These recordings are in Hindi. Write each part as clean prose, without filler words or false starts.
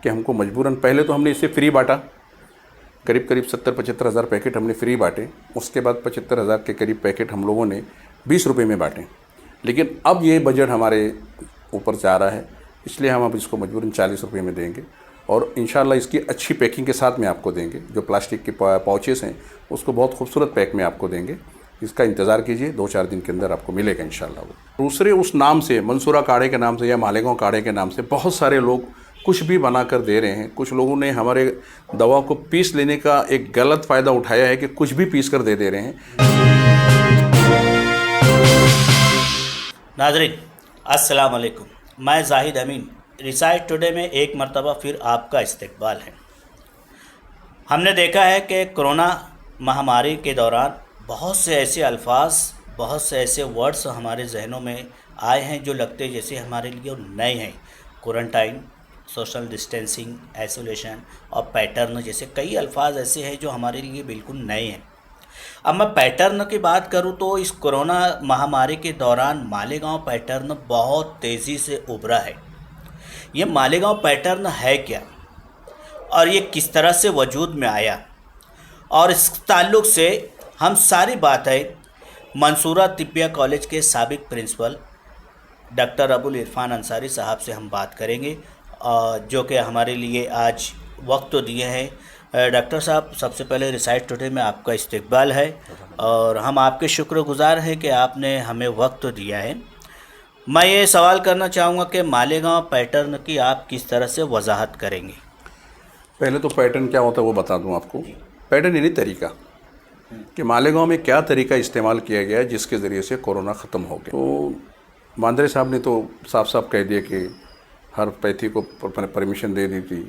कि हमको मजबूरन, पहले तो हमने इसे फ्री बांटा, करीब करीब 70-75 हज़ार पैकेट हमने फ्री बांटे। उसके बाद 75 हज़ार के करीब पैकेट हम लोगों ने 20 रुपये में बांटे। लेकिन अब ये बजट हमारे ऊपर जा रहा है, इसलिए हम अब इसको मजबूरन 40 रुपये में देंगे और इंशाल्लाह इसकी अच्छी पैकिंग के साथ में आपको देंगे। जो प्लास्टिक के पाउचेस हैं उसको बहुत खूबसूरत पैक में आपको देंगे। इसका इंतज़ार कीजिए, 2-4 दिन के अंदर आपको मिलेगा इंशाल्लाह। वो दूसरे उस नाम से, मंसूरा काढ़े के नाम से या मालेगांव काढ़े के नाम से बहुत सारे लोग कुछ भी बना कर दे रहे हैं। कुछ लोगों ने हमारे दवा को पीस लेने का एक गलत फ़ायदा उठाया है कि कुछ भी पीस कर दे रहे हैं। नाज़रीन अस्सलाम वालेकुम, मैं जाहिद अमीन, रिसाइट टुडे में एक मरतबा फिर आपका इस्तकबाल है। हमने देखा है कि कोरोना महामारी के दौरान बहुत से ऐसे अल्फाज, बहुत से ऐसे वर्ड्स हमारे जहनों में आए हैं जो लगते जैसे हमारे लिए नए हैं। क्वारंटाइन, सोशल डिस्टेंसिंग, आइसोलेशन और पैटर्न जैसे कई अल्फाज ऐसे हैं जो हमारे लिए बिल्कुल नए हैं। अब मैं पैटर्न की बात करूं तो इस कोरोना महामारी के दौरान मालेगांव पैटर्न बहुत तेज़ी से उभरा है। ये मालेगांव पैटर्न है क्या और ये किस तरह से वजूद में आया, और इस ताल्लुक़ से हम सारी बातें मंसूरा तिब्बिया कॉलेज के साबिक प्रिंसिपल डॉक्टर अबुल इरफान अंसारी साहब से हम बात करेंगे, जो कि हमारे लिए आज वक्त तो दिए हैं। डॉक्टर साहब, सबसे पहले रिसाइट टुडे में आपका इस्तकबाल है और हम आपके शुक्रगुजार हैं कि आपने हमें वक्त तो दिया है। मैं ये सवाल करना चाहूँगा कि मालेगांव पैटर्न की आप किस तरह से वजाहत करेंगे? पहले तो पैटर्न क्या होता है वो बता दूं आपको। पैटर्न यानी तरीका, कि मालेगांव में क्या तरीका इस्तेमाल किया गया जिसके ज़रिए से कोरोना ख़त्म हो गया। तो मांद्रे साहब ने तो साफ साफ कह दिया कि हर पैथी को परमिशन दे दी थी,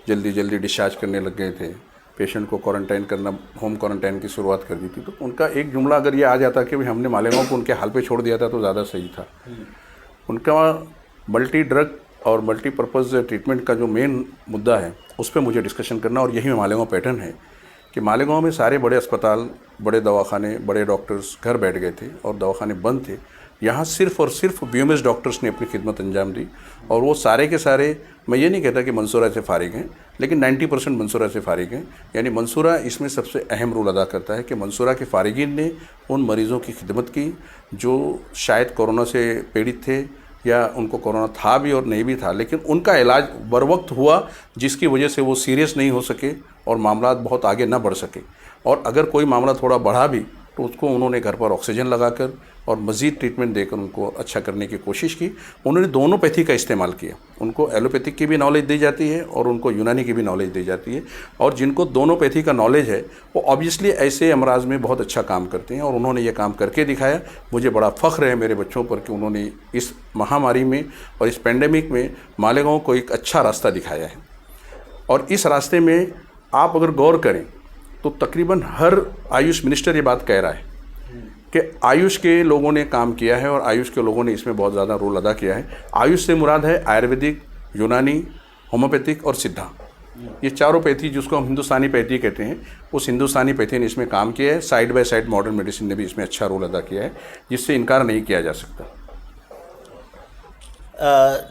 जल्दी जल्दी डिस्चार्ज करने लग गए थे, पेशेंट को क्वारंटाइन करना, होम क्वारंटाइन की शुरुआत कर दी थी। तो उनका एक जुमला अगर ये आ जाता कि भाई हमने मालेगांव को उनके हाल पे छोड़ दिया था तो ज़्यादा सही था। उनका मल्टी ड्रग और मल्टीपर्पज़ ट्रीटमेंट का जो मेन मुद्दा है उस पर मुझे डिस्कशन करना, और यही मालेगांव पैटर्न है कि मालेगांव में सारे बड़े अस्पताल, बड़े दवाखाने, बड़े डॉक्टर्स घर बैठ गए थे और दवाखाने बंद थे। यहाँ सिर्फ और सिर्फ बीएमएस डॉक्टर्स ने अपनी खिदमत अंजाम दी, और वो सारे के सारे, मैं ये नहीं कहता कि मंसूरा से फारिग हैं, लेकिन 90% मंसूरा से फारिग हैं। यानी मंसूरा इसमें सबसे अहम रोल अदा करता है कि मंसूरा के फारिगीन ने उन मरीज़ों की खिदमत की जो शायद कोरोना से पीड़ित थे या उनको कोरोना था भी और नहीं भी था, लेकिन उनका इलाज बर वक्त हुआ, जिसकी वजह से वो सीरियस नहीं हो सके और मामला बहुत आगे न बढ़ सके। और अगर कोई मामला थोड़ा बढ़ा भी तो उसको उन्होंने घर पर ऑक्सीजन लगाकर और मज़ीद ट्रीटमेंट देकर उनको अच्छा करने की कोशिश की। उन्होंने दोनों पैथी का इस्तेमाल किया। उनको एलोपैथिक की भी नॉलेज दी जाती है और उनको यूनानी की भी नॉलेज दी जाती है, और जिनको दोनों पैथी का नॉलेज है वो ऑब्वियसली ऐसे अमराज में बहुत अच्छा काम करते हैं, और उन्होंने ये काम करके दिखाया। मुझे बड़ा फ़ख्र है मेरे बच्चों पर कि उन्होंने इस महामारी में और इस पेंडेमिक में मालेगांव को एक अच्छा रास्ता दिखाया है। और इस रास्ते में आप अगर गौर करें तो तकरीबन हर आयुष मिनिस्टर ये बात कह रहा है कि आयुष के लोगों ने काम किया है और आयुष के लोगों ने इसमें बहुत ज़्यादा रोल अदा किया है। आयुष से मुराद है आयुर्वेदिक, यूनानी, होम्योपैथिक और सिद्धा। ये चारों पैथी जिसको हम हिंदुस्तानी पैथी कहते हैं, उस हिंदुस्तानी पैथी ने इसमें काम किया है। Side by side modern medicine ने भी इसमें अच्छा रोल अदा किया है, जिससे इनकार नहीं किया जा सकता।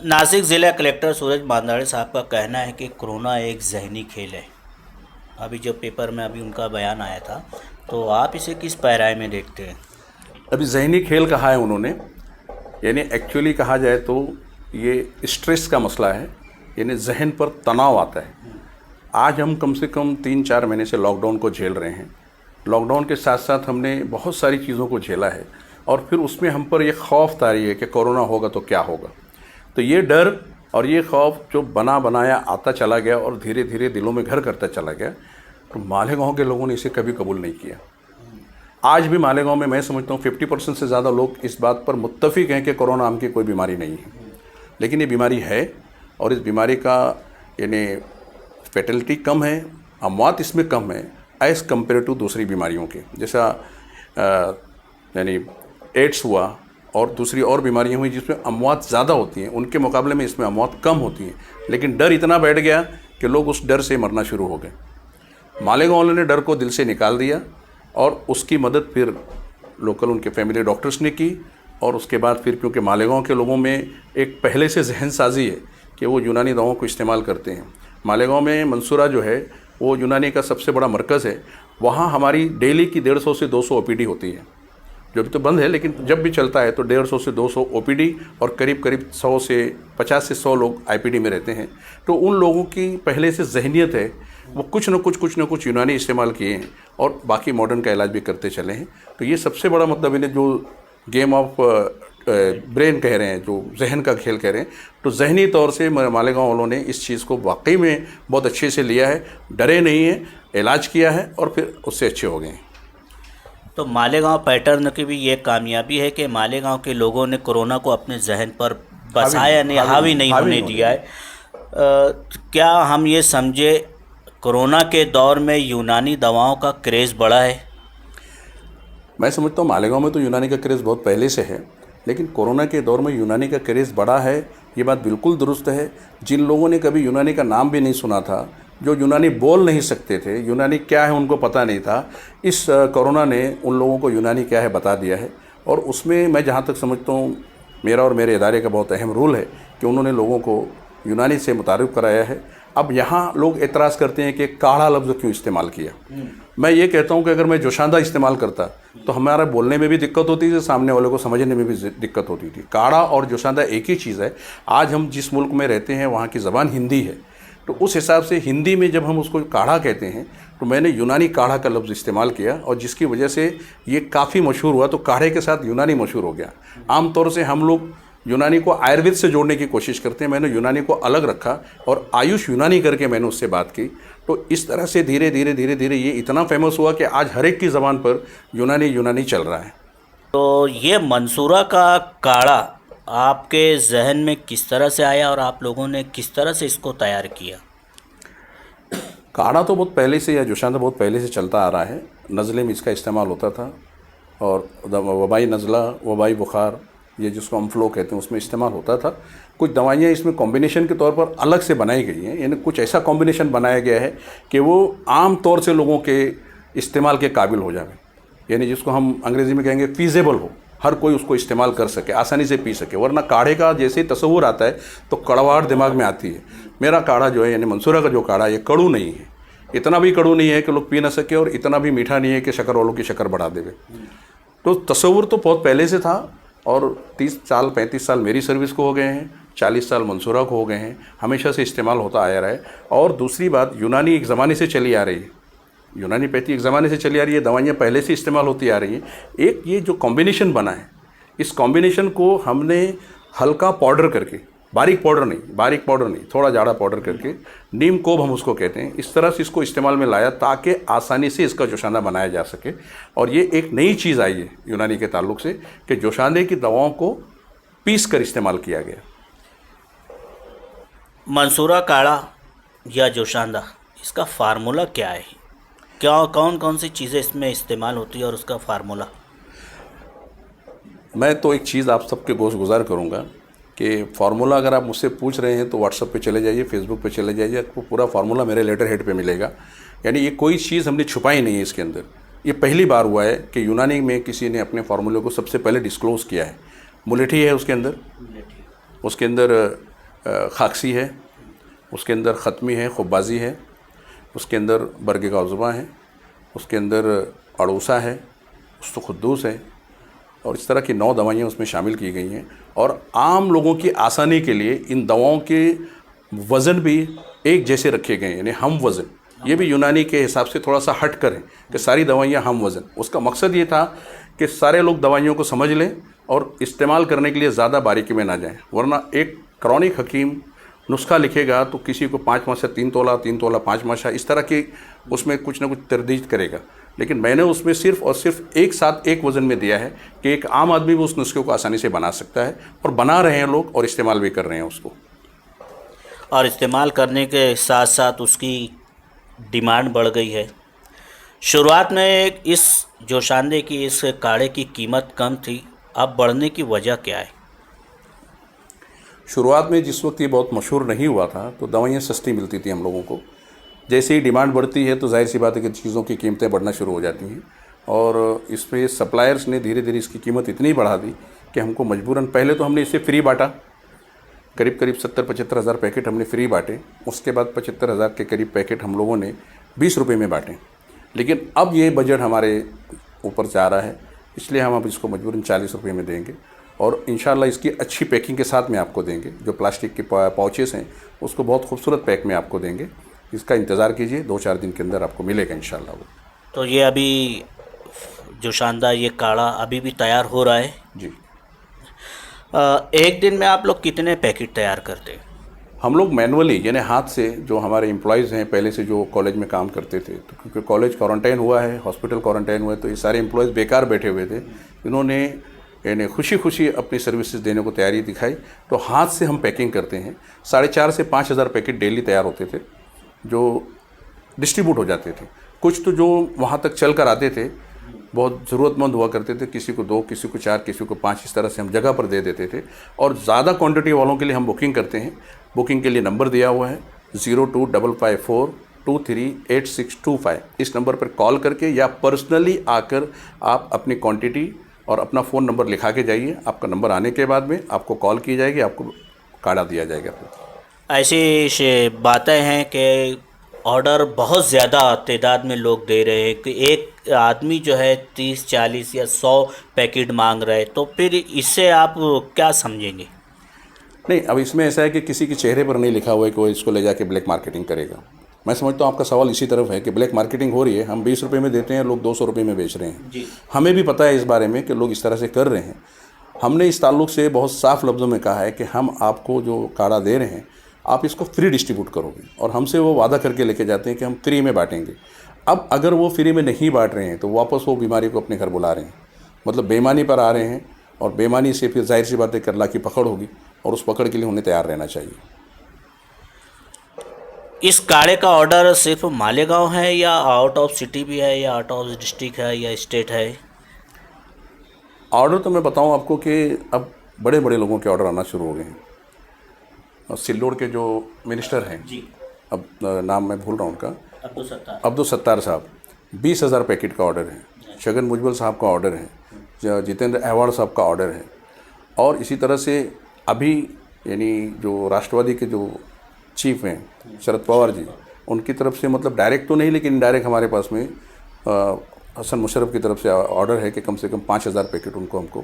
नासिक ज़िला कलेक्टर सूरज मांदाड़े साहब का कहना है कि कोरोना एक जहनी खेल है। अभी जो पेपर में अभी उनका बयान आया था, तो आप इसे किस पैराए में देखते हैं? अभी जहनी खेल कहा है उन्होंने, यानी एक्चुअली कहा जाए तो ये स्ट्रेस का मसला है, यानी जहन पर तनाव आता है। आज हम कम से कम 3-4 महीने से लॉकडाउन को झेल रहे हैं। लॉकडाउन के साथ साथ हमने बहुत सारी चीज़ों को झेला है, और फिर उसमें हम पर ये खौफ तारी है कि कोरोना होगा तो क्या होगा। तो ये डर और ये खौफ जो बना बनाया आता चला गया और धीरे धीरे दिलों में घर करता चला गया, तो मालेगांव के लोगों ने इसे कभी कबूल नहीं किया। आज भी मालेगांव में मैं समझता हूँ 50% से ज़्यादा लोग इस बात पर मुत्तफिक हैं कि कोरोना नाम की कोई बीमारी नहीं है, लेकिन ये बीमारी है, और इस बीमारी का यानी फैटलिटी कम है, अमवात इसमें कम है एज़ कम्पेयर टू दूसरी बीमारियों के। जैसा यानी एड्स हुआ और दूसरी और बीमारियां हुई जिसमें अमवात ज़्यादा होती हैं, उनके मुकाबले में इसमें अमवात कम होती हैं। लेकिन डर इतना बैठ गया कि लोग उस डर से मरना शुरू हो गए। मालेगांव वालों ने डर को दिल से निकाल दिया, और उसकी मदद फिर लोकल उनके फैमिली डॉक्टर्स ने की। और उसके बाद फिर क्योंकि मालेगांव के लोगों में एक पहले से जहन साजी है कि वो यूनानी दवाओं को इस्तेमाल करते हैं। मालेगांव में मंसूरा जो है वो यूनानी का सबसे बड़ा मरकज़ है। वहाँ हमारी डेली की 150 से 200 ओपीडी होती है, जो अभी तो बंद है, लेकिन जब भी चलता है तो 150 से 200 ओपीडी और करीब करीब 100 से 50 से 100 लोग आईपीडी में रहते हैं। तो उन लोगों की पहले से जहनीत है, वो कुछ न कुछ यूनानी इस्तेमाल किए हैं और बाकी मॉडर्न का इलाज भी करते चले हैं। तो ये सबसे बड़ा मतलब इन्हें जो गेम ऑफ ब्रेन कह रहे हैं, जो जहन का खेल कह रहे हैं, तो जहनी तौर से मालेगांव वालों ने इस चीज़ को वाकई में बहुत अच्छे से लिया है, डरे नहीं हैं, इलाज किया है और फिर उससे अच्छे हो गए हैं। तो मालेगांव पैटर्न की भी ये कामयाबी है कि मालेगांव के लोगों ने कोरोना को अपने जहन पर बसाया नहीं, हावी नहीं होने दिया है। क्या हम ये समझे कोरोना के दौर में यूनानी दवाओं का क्रेज़ बढ़ा है? मैं समझता हूँ मालेगांव में तो यूनानी का क्रेज़ बहुत पहले से है, लेकिन कोरोना के दौर में यूनानी का क्रेज़ बढ़ा है, ये बात बिल्कुल दुरुस्त है। जिन लोगों ने कभी यूनानी का नाम भी नहीं सुना था, जो यूनानी बोल नहीं सकते थे, यूनानी क्या है उनको पता नहीं था, इस कोरोना ने उन लोगों को यूनानी क्या है बता दिया है। और उसमें मैं जहाँ तक समझता हूँ, मेरा और मेरे इदारे का बहुत अहम रोल है कि उन्होंने लोगों को यूनानी से मुतारिफ कराया है। अब यहाँ लोग एतराज़ करते हैं कि काढ़ा लफ्ज़ क्यों इस्तेमाल किया। मैं ये कहता हूँ कि अगर मैं जोशांदा इस्तेमाल करता तो हमारा बोलने में भी दिक्कत होती थी, सामने वाले को समझने में भी दिक्कत होती थी। काढ़ा और जोशांदा एक ही चीज़ है। आज हम जिस मुल्क में रहते हैं वहाँ की ज़बान हिंदी है, तो उस हिसाब से हिंदी में जब हम उसको काढ़ा कहते हैं तो मैंने यूनानी काढ़ा का लफ्ज़ इस्तेमाल किया और जिसकी वजह से ये काफ़ी मशहूर हुआ। तो काढ़े के साथ यूनानी मशहूर हो गया। आमतौर से हम लोग यूनानी को आयुर्वेद से जोड़ने की कोशिश करते हैं, मैंने यूनानी को अलग रखा और आयुष यूनानी करके मैंने उससे बात की। तो इस तरह से धीरे धीरे ये इतना फेमस हुआ कि आज हर एक की ज़बान पर यूनानी चल रहा है। तो ये मंसूरा का काढ़ा आपके जहन में किस तरह से आया और आप लोगों ने किस तरह से इसको तैयार किया? काढ़ा तो बहुत पहले से, या जोशांदा बहुत पहले से चलता आ रहा है। नज़ले में इसका इस्तेमाल होता था और वबाई नज़ला, वबाई बुखार, ये जिसको हम फ्लो कहते हैं, उसमें इस्तेमाल होता था। कुछ दवाइयाँ इसमें कॉम्बिनेशन के तौर पर अलग से बनाई गई हैं, यानी कुछ ऐसा कॉम्बिनेशन बनाया गया है कि वो आम तौर से लोगों के इस्तेमाल के काबिल हो जाए, यानी जिसको हम अंग्रेज़ी में कहेंगे फीजेबल हो, हर कोई उसको इस्तेमाल कर सके, आसानी से पी सके। वरना काढ़े का जैसे ही तस्वुर आता है तो कड़वाहट दिमाग में आती है। मेरा काढ़ा जो है, यानी मंसूरा का जो काढ़ा, ये कड़ू नहीं है, इतना भी कड़ू नहीं है कि लोग पी ना सके और इतना भी मीठा नहीं है कि शक्कर वालों की शक्कर बढ़ा देवे। तो तस्वुर तो बहुत पहले से था और 30 साल 35 साल मेरी सर्विस को हो गए हैं, 40 साल मंसूरा को हो गए हैं, हमेशा से इस्तेमाल होता आया रहा है। और दूसरी बात, यूनानी एक ज़माने से चली आ रही है, यूनानी पैथी एक ज़माने से चली आ रही है, दवाइयाँ पहले से इस्तेमाल होती आ रही हैं। एक ये जो कॉम्बिनेशन बना है, इस कॉम्बिनेशन को हमने हल्का पाउडर करके, बारीक पाउडर नहीं, थोड़ा ज़्यादा पाउडर करके, नीम कोब हम उसको कहते हैं, इस तरह से इसको इस्तेमाल में लाया ताकि आसानी से इसका जोशांदा बनाया जा सके। और ये एक नई चीज़ आई है यूनानी के ताल्लुक से कि जोशांदे की दवाओं को पीस कर इस्तेमाल किया गया। मंसूरा काढ़ा या जोशांदा, इसका फार्मूला क्या है? क्या कौन सी चीज़ें इसमें इस्तेमाल होती है और उसका फार्मूला? मैं तो एक चीज़ आप सबके गोश गुजार करूँगा कि फार्मूला अगर आप मुझसे पूछ रहे हैं तो व्हाट्सएप पे चले जाइए, फेसबुक पे चले जाइए, आपको पूरा फार्मूला मेरे लेटर हेड पे मिलेगा। यानी ये कोई चीज़ हमने छुपाई नहीं है इसके अंदर। ये पहली बार हुआ है कि यूनानी में किसी ने अपने फार्मूले को सबसे पहले डिस्क्लोज़ किया है। मुलेठी है उसके अंदर खाकसी है, उसके अंदर ख़त्मी है, खुब्बाजी है, उसके अंदर बरगे का उज़्मा है, उसके अंदर अड़ूसा है, उस्तुखुद्दूस है, और इस तरह की 9 दवाइयाँ उसमें शामिल की गई हैं। और आम लोगों की आसानी के लिए इन दवाओं के वज़न भी एक जैसे रखे गए हैं, यानी हम वज़न। ये भी यूनानी के हिसाब से थोड़ा सा हट कर है कि सारी दवाइयाँ हम वज़न। उसका मकसद ये था कि सारे लोग दवाइयों को समझ लें और इस्तेमाल करने के लिए ज़्यादा बारीकी में ना जाएं। वरना एक क्रॉनिक हकीम नुस्खा लिखेगा तो किसी को 5 माशा 3 तोला 3 तोला 5 माशा इस तरह की उसमें कुछ ना कुछ तरदीद करेगा। लेकिन मैंने उसमें सिर्फ और सिर्फ एक साथ एक वज़न में दिया है कि एक आम आदमी भी उस नुस्खे को आसानी से बना सकता है, और बना रहे हैं लोग और इस्तेमाल भी कर रहे हैं उसको। और इस्तेमाल करने के साथ साथ उसकी डिमांड बढ़ गई है। शुरुआत में इस जोशांदे की, इस काढ़े की कीमत कम थी, अब बढ़ने की वजह क्या है? शुरुआत में जिस वक्त ये बहुत मशहूर नहीं हुआ था तो दवाइयाँ सस्ती मिलती थी हम लोगों को। जैसे ही डिमांड बढ़ती है तो जाहिर सी बात है कि चीज़ों की कीमतें बढ़ना शुरू हो जाती हैं, और इसमें सप्लायर्स ने धीरे धीरे इसकी कीमत इतनी बढ़ा दी कि हमको मजबूरन, पहले तो हमने इसे फ्री बांटा करीब करीब 70-75 हज़ार पैकेट हमने फ्री बांटे। उसके बाद 75 हज़ार के करीब पैकेट हम लोगों ने 20 रुपये में बांटे। लेकिन अब ये बजट हमारे ऊपर जा रहा है, इसलिए हम अब इसको मजबूरन 40 रुपये में देंगे और इंशाल्लाह इसकी अच्छी पैकिंग के साथ में आपको देंगे। जो प्लास्टिक के पाउचेस हैं उसको बहुत खूबसूरत पैक में आपको देंगे। इसका इंतज़ार कीजिए, 2-4 दिन के अंदर आपको मिलेगा इंशाल्लाह वो। तो ये अभी जो शानदार ये काढ़ा अभी भी तैयार हो रहा है जी। एक दिन में आप लोग कितने पैकेट तैयार करते हैं? हम लोग मैनुअली यानी हाथ से, जो हमारे एम्प्लॉयज़ हैं पहले से जो कॉलेज में काम करते थे, तो क्योंकि कॉलेज क्वारंटाइन हुआ है, हॉस्पिटल क्वारंटाइन हुआ है, तो ये सारे एम्प्लॉयज़ बेकार बैठे हुए थे। इन्होंने यानी खुशी खुशी अपनी सर्विसेज देने को तैयारी दिखाई, तो हाथ से हम पैकिंग करते हैं। 4,500 से 5,000 पैकेट डेली तैयार होते थे जो डिस्ट्रीब्यूट हो जाते थे। कुछ तो जो वहाँ तक चल कर आते थे, बहुत ज़रूरतमंद हुआ करते थे, किसी को 2, किसी को 4, किसी को 5, इस तरह से हम जगह पर दे देते थे। और ज़्यादा क्वांटिटी वालों के लिए हम बुकिंग करते हैं। बुकिंग के लिए नंबर दिया हुआ है 02554238,625। इस नंबर पर कॉल करके या पर्सनली आकर आप अपनी क्वांटिटी और अपना फ़ोन नंबर लिखा के जाइए। आपका नंबर आने के बाद में आपको कॉल की जाएगी, आपको काढ़ा दिया जाएगा। ऐसी बातें हैं कि ऑर्डर बहुत ज़्यादा तादाद में लोग दे रहे हैं कि एक आदमी जो है 30, 40 या 100 पैकेट मांग रहे हैं, तो फिर इससे आप क्या समझेंगे? नहीं, अब इसमें ऐसा है कि किसी के चेहरे पर नहीं लिखा हुआ है कि वो इसको ले जाके ब्लैक मार्केटिंग करेगा। मैं समझता हूँ आपका सवाल इसी तरफ है कि ब्लैक मार्केटिंग हो रही है। हम 20 रुपये में देते हैं, लोग 200 रुपये में बेच रहे हैं जी। हमें भी पता है इस बारे में कि लोग इस तरह से कर रहे हैं। हमने इस ताल्लुक से बहुत साफ लफ्ज़ों में कहा है कि हम आपको जो काढ़ा दे रहे हैं, आप इसको फ्री डिस्ट्रीब्यूट करोगे, और हमसे वो वादा करके लेके जाते हैं कि हम फ्री में बांटेंगे। अब अगर वो फ्री में नहीं बांट रहे हैं तो वापस वो बीमारी को अपने घर बुला रहे हैं, मतलब बेईमानी पर आ रहे हैं, और बेईमानी से फिर जाहिर सी बात है कि अल्लाह की पकड़ होगी, और उस पकड़ के लिए उन्हें तैयार रहना चाहिए। इस काढ़े का ऑर्डर सिर्फ मालेगांव है या आउट ऑफ सिटी भी है, या आउट ऑफ डिस्ट्रिक्ट है, या स्टेट है? ऑर्डर तो मैं बताऊं आपको कि अब बड़े बड़े लोगों के ऑर्डर आना शुरू हो गए हैं। और सिल्लोड़ के जो मिनिस्टर हैं जी, अब नाम मैं भूल रहा हूँ उनका, अब्दुल सत्तार साहब, 20,000 पैकेट का ऑर्डर है। शगन मुजबल साहब का ऑर्डर है, जितेंद्र अहवाड़ साहब का ऑर्डर है। और इसी तरह से अभी यानी जो राष्ट्रवादी के जो चीफ हैं शरद पवार जी, उनकी तरफ से मतलब डायरेक्ट तो नहीं लेकिन इनडायरेक्ट हमारे पास में हसन मुशर्रफ की तरफ से ऑर्डर है कि कम से कम 5,000 पैकेट उनको हमको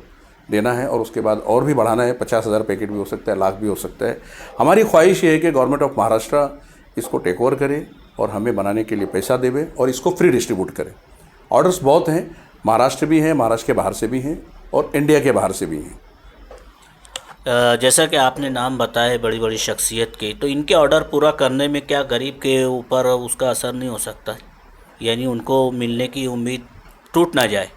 देना है, और उसके बाद और भी बढ़ाना है। 50,000 पैकेट भी हो सकता है, लाख भी हो सकता है। हमारी ख्वाहिश ये है कि गवर्नमेंट ऑफ महाराष्ट्र इसको टेक ओवर करे और हमें बनाने के लिए पैसा देवे और इसको फ्री डिस्ट्रीब्यूट करे। ऑर्डर्स बहुत हैं, महाराष्ट्र भी हैं, महाराष्ट्र के बाहर से भी हैं, और इंडिया के बाहर से भी हैं। जैसा कि आपने नाम बताए बड़ी बड़ी शख्सियत के, तो इनके ऑर्डर पूरा करने में क्या गरीब के ऊपर उसका असर नहीं हो सकता, यानी उनको मिलने की उम्मीद टूट ना जाए?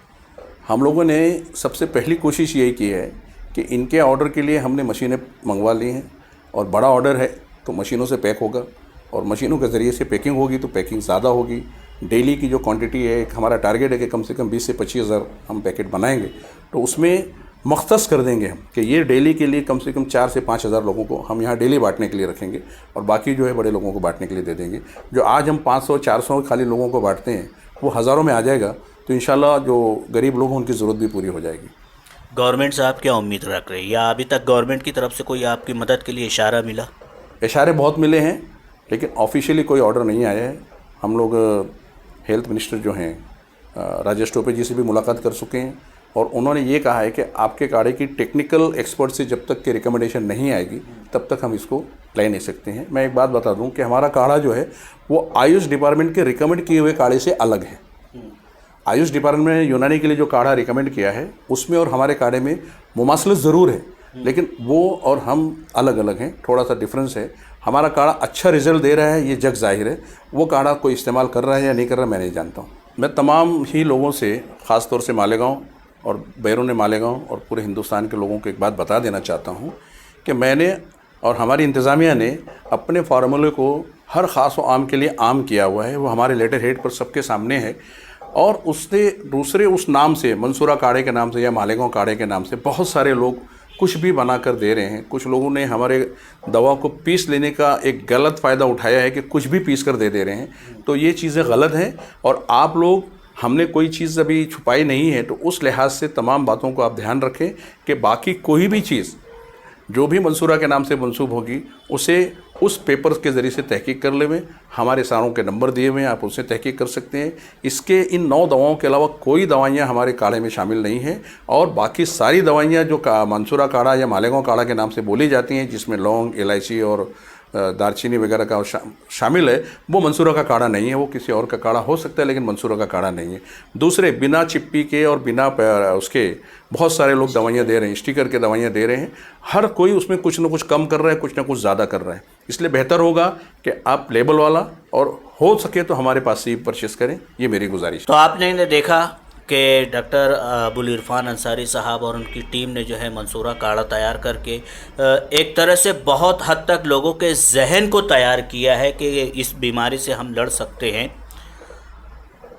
हम लोगों ने सबसे पहली कोशिश यही की है कि इनके ऑर्डर के लिए हमने मशीनें मंगवा ली हैं, और बड़ा ऑर्डर है तो मशीनों से पैक होगा, और मशीनों के ज़रिए से पैकिंग होगी तो पैकिंग ज़्यादा होगी। डेली की जो क्वांटिटी है, हमारा टारगेट है कि कम से कम 20 से 25,000 हम पैकेट बनाएंगे, तो उसमें मख्तस कर देंगे हम कि ये डेली के लिए कम से कम 4 से 5,000 लोगों को हम यहाँ डेली बांटने के लिए रखेंगे, और बाकी जो है बड़े लोगों को बांटने के लिए दे देंगे। जो आज हम 500-400 खाली लोगों को बांटते हैं वो हज़ारों में आ जाएगा, तो इंशाल्लाह जो गरीब लोग हैं उनकी ज़रूरत भी पूरी हो जाएगी। गवर्नमेंट से आप क्या उम्मीद रख रहे हैं, या अभी तक गवर्नमेंट की तरफ से कोई आपकी मदद के लिए इशारा मिला? इशारे बहुत मिले हैं, लेकिन ऑफिशियली कोई ऑर्डर नहीं आया है। हम लोग हेल्थ मिनिस्टर जो हैं राजेश टोपे जी से भी मुलाकात कर चुके हैं, और उन्होंने ये कहा है कि आपके काढ़े की टेक्निकल एक्सपर्ट से जब तक कि रिकमेंडेशन नहीं आएगी तब तक हम इसको ले नहीं सकते हैं। मैं एक बात बता दूं कि हमारा काढ़ा जो है वो आयुष डिपार्टमेंट के रिकमेंड किए हुए काढ़े से अलग है। आयुष डिपार्टमेंट ने यूनानी के लिए जो काढ़ा रिकमेंड किया है उसमें और हमारे काढ़े में मुमासलत ज़रूर है, लेकिन वो और हम अलग अलग हैं, थोड़ा सा डिफरेंस है। हमारा काढ़ा अच्छा रिजल्ट दे रहा है, ये जग जाहिर है। वो काढ़ा कोई इस्तेमाल कर रहा है या नहीं कर रहा है मैं नहीं जानता हूँ। मैं तमाम ही लोगों से, ख़ास तौर से मालेगांव और बैरून मालेगांव और पूरे हिंदुस्तान के लोगों को एक बात बता देना चाहता हूँ कि मैंने और हमारी इंतज़ामिया ने अपने फार्मूले को हर ख़ास व आम के लिए आम किया हुआ है। वो हमारे लेटर हेड पर सबके सामने है, और उसने दूसरे उस नाम से, मंसूरा काढ़े के नाम से या मालेगांव काढ़े के नाम से बहुत सारे लोग कुछ भी बना कर दे रहे हैं। कुछ लोगों ने हमारे दवा को पीस लेने का एक गलत फ़ायदा उठाया है कि कुछ भी पीस कर दे रहे हैं, तो ये चीज़ें गलत हैं। और आप लोग, हमने कोई चीज़ अभी छुपाई नहीं है, तो उस लिहाज से तमाम बातों को आप ध्यान रखें कि बाकी कोई भी चीज़ जो भी मंसूरा के नाम से मंसूब होगी उसे उस पेपर के ज़रिए से तहकीक कर लेवें। हमारे सारों के नंबर दिए हुए हैं, आप उससे तहकीक कर सकते हैं। इसके इन 9 दवाओं के अलावा कोई दवाइयाँ हमारे काढ़े में शामिल नहीं हैं और बाकी सारी दवाइयाँ जो मंसूरा काढ़ा या मालेगांव काढ़ा के नाम से बोली जाती हैं, जिसमें लौंग, इलायची और दालचीनी वगैरह का शामिल है, वो मंसूरा का काढ़ा नहीं है। वो किसी और का काढ़ा हो सकता है लेकिन मंसूरा का काढ़ा नहीं है। दूसरे बिना चिप्पी के और बिना उसके बहुत सारे लोग दवाइयाँ दे रहे हैं, स्टिकर के दवाइयाँ दे रहे हैं। हर कोई उसमें कुछ ना कुछ कम कर रहा है, कुछ ना कुछ ज़्यादा कर रहा है। इसलिए बेहतर होगा कि आप लेबल वाला और हो सके तो हमारे पास से ही परचेस करें, ये मेरी गुजारिश। तो आपने इन्हें देखा कि डॉक्टर अबुल इरफान अंसारी साहब और उनकी टीम ने जो है मंसूरा काढ़ा तैयार करके एक तरह से बहुत हद तक लोगों के जहन को तैयार किया है कि इस बीमारी से हम लड़ सकते हैं।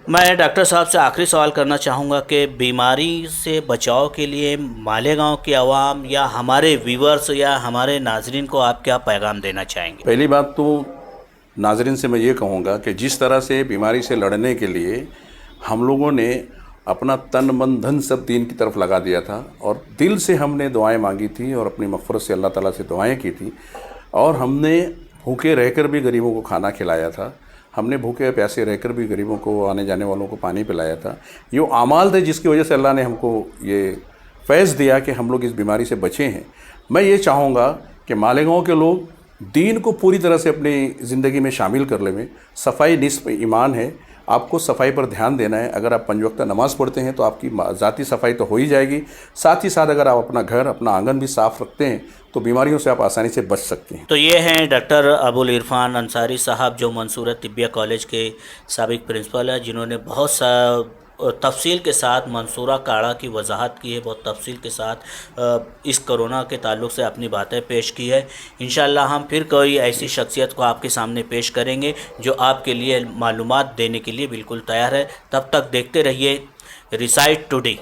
मैं डॉक्टर साहब से आखिरी सवाल करना चाहूँगा कि बीमारी से बचाव के लिए मालेगांव की आवाम या हमारे व्यूअर्स या हमारे नाजरीन को आप क्या पैगाम देना चाहेंगे? पहली बात तो नाजरीन से मैं ये कहूँगा कि जिस तरह से बीमारी से लड़ने के लिए हम लोगों ने अपना तन मन धन सब दीन की तरफ लगा दिया था और दिल से हमने दुआएं मांगी थी और अपनी मग़फ़िरत से अल्लाह ताला से दुआएं की थी और हमने भूखे रहकर भी गरीबों को खाना खिलाया था। हमने भूखे प्यासे रहकर भी गरीबों को, आने जाने वालों को पानी पिलाया था। ये आमाल थे जिसकी वजह से अल्लाह ने हमको ये फैज़ दिया कि हम लोग इस बीमारी से बचे हैं। मैं ये चाहूँगा कि मालेगांव के लोग दीन को पूरी तरह से अपनी ज़िंदगी में शामिल कर लें। सफ़ाई निस्फ़ ईमान है, आपको सफ़ाई पर ध्यान देना है। अगर आप 5 वक्त नमाज़ पढ़ते हैं तो आपकी ज़ाती सफ़ाई तो हो ही जाएगी, साथ ही साथ अगर आप अपना घर, अपना आंगन भी साफ़ रखते हैं तो बीमारियों से आप आसानी से बच सकते हैं। तो ये हैं डॉक्टर अबुल इरफान अंसारी साहब, जो मंसूरा तिब्बिया कॉलेज के साबिक प्रिंसिपल है, जिन्होंने बहुत सा तफसील के साथ मंसूरा काढ़ा की वजाहत की है, बहुत तफसील के साथ इस कोरोना के ताल्लुक़ से अपनी बातें पेश की है। इंशाअल्लाह हम फिर कोई ऐसी शख्सियत को आपके सामने पेश करेंगे जो आपके लिए मालूमात देने के लिए बिल्कुल तैयार है। तब तक देखते रहिए रिसाइट टुडे।